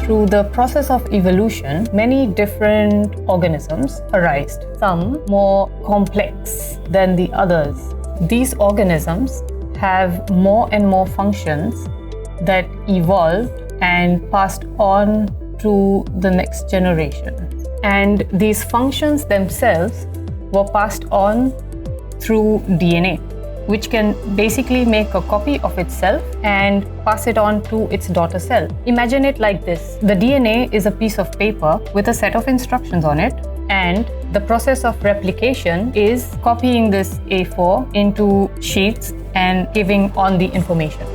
through the process of evolution, many different organisms arise, some more complex than the others. These organisms have more and more functions that evolved and passed on to the next generation. And these functions themselves were passed on through DNA, which can basically make a copy of itself and pass it on to its daughter cell. Imagine it like this. The DNA is a piece of paper with a set of instructions on it, and the process of replication is copying this A4 into sheets and giving on the information.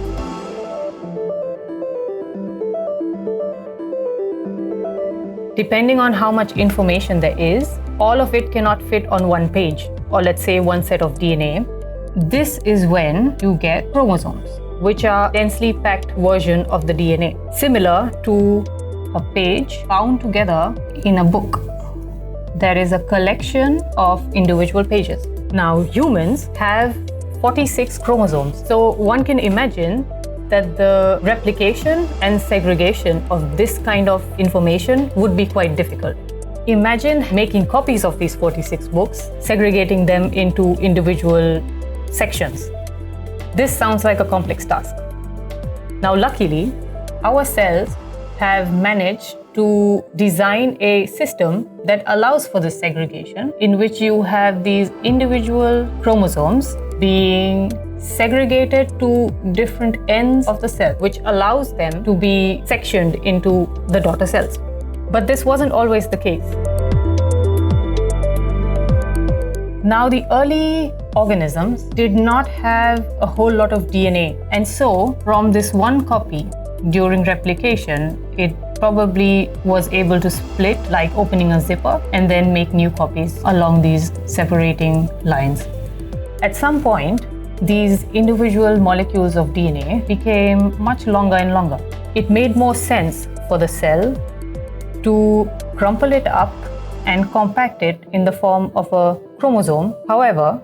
Depending on how much information there is, all of it cannot fit on one page, or let's say one set of DNA. This is when you get chromosomes, which are densely packed version of the DNA, similar to a page bound together in a book. There is a collection of individual pages. Now, humans have 46 chromosomes, so one can imagine that the replication and segregation of this kind of information would be quite difficult. Imagine making copies of these 46 books, segregating them into individual sections. This sounds like a complex task. Now, luckily, our cells have managed to design a system that allows for this segregation, in which you have these individual chromosomes being segregated to different ends of the cell, which allows them to be sectioned into the daughter cells. But this wasn't always the case. Now, the early organisms did not have a whole lot of DNA, and so from this one copy during replication, it probably was able to split like opening a zipper and then make new copies along these separating lines. At some point, these individual molecules of DNA became much longer and longer. It made more sense for the cell to crumple it up and compact it in the form of a chromosome. However,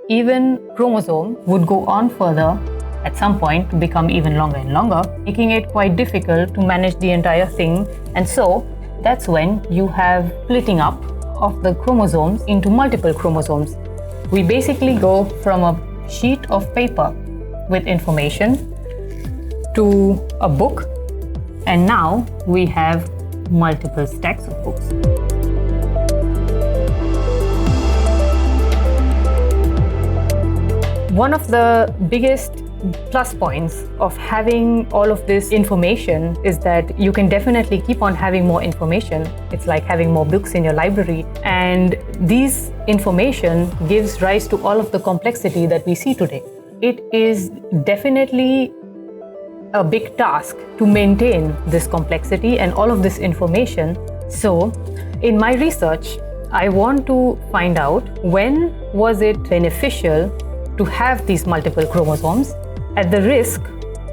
even chromosome would go on further at some point to become even longer and longer, making it quite difficult to manage the entire thing. And so that's when you have splitting up of the chromosomes into multiple chromosomes. We basically go from a sheet of paper with information to a book, and now we have multiple stacks of books. One of the biggest plus points of having all of this information is that you can definitely keep on having more information. It's like having more books in your library, and this information gives rise to all of the complexity that we see today. It is definitely a big task to maintain this complexity and all of this information. So in my research, I want to find out when was it beneficial to have these multiple chromosomes at the risk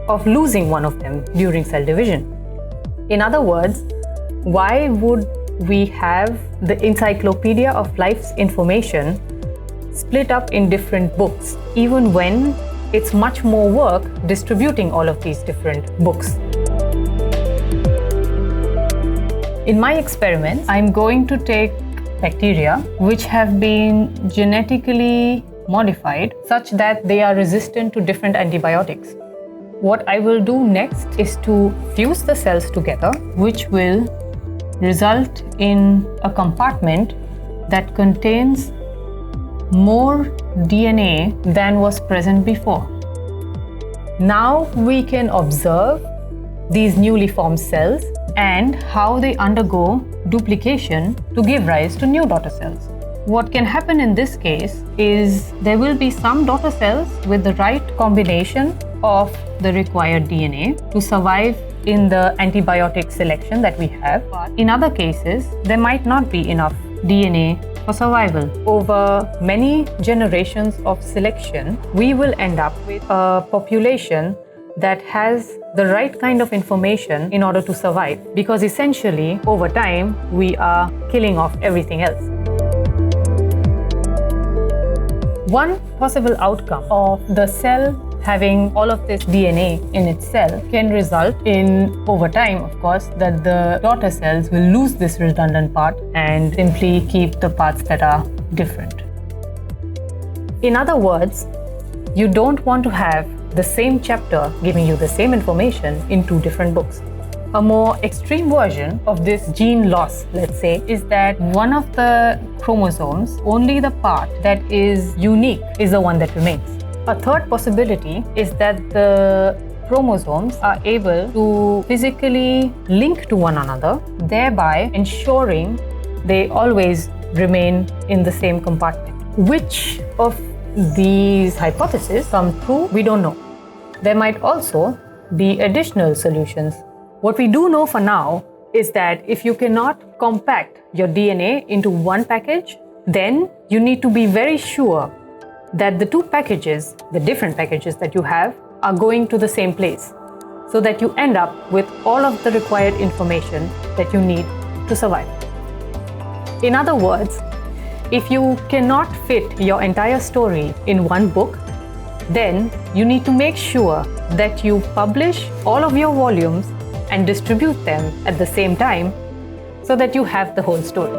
of losing one of them during cell division. In other words, why would we have the encyclopedia of life's information split up in different books, even when it's much more work distributing all of these different books? In my experiment, I'm going to take bacteria which have been genetically modified such that they are resistant to different antibiotics. What I will do next is to fuse the cells together, which will result in a compartment that contains more DNA than was present before. Now we can observe these newly formed cells and how they undergo duplication to give rise to new daughter cells. What can happen in this case is there will be some daughter cells with the right combination of the required DNA to survive in the antibiotic selection that we have. But in other cases, there might not be enough DNA for survival. Over many generations of selection, we will end up with a population that has the right kind of information in order to survive, because essentially, over time, we are killing off everything else. One possible outcome of the cell having all of this DNA in itself can result in, over time, of course, that the daughter cells will lose this redundant part and simply keep the parts that are different. In other words, you don't want to have the same chapter giving you the same information in two different books. A more extreme version of this gene loss, let's say, is that one of the chromosomes, only the part that is unique is the one that remains. A third possibility is that the chromosomes are able to physically link to one another, thereby ensuring they always remain in the same compartment. Which of these hypotheses come true, we don't know. There might also be additional solutions. What we do know for now is that if you cannot compact your DNA into one package, then you need to be very sure that the two packages, the different packages that you have, are going to the same place, so that you end up with all of the required information that you need to survive. In other words, if you cannot fit your entire story in one book, then you need to make sure that you publish all of your volumes and distribute them at the same time so that you have the whole story.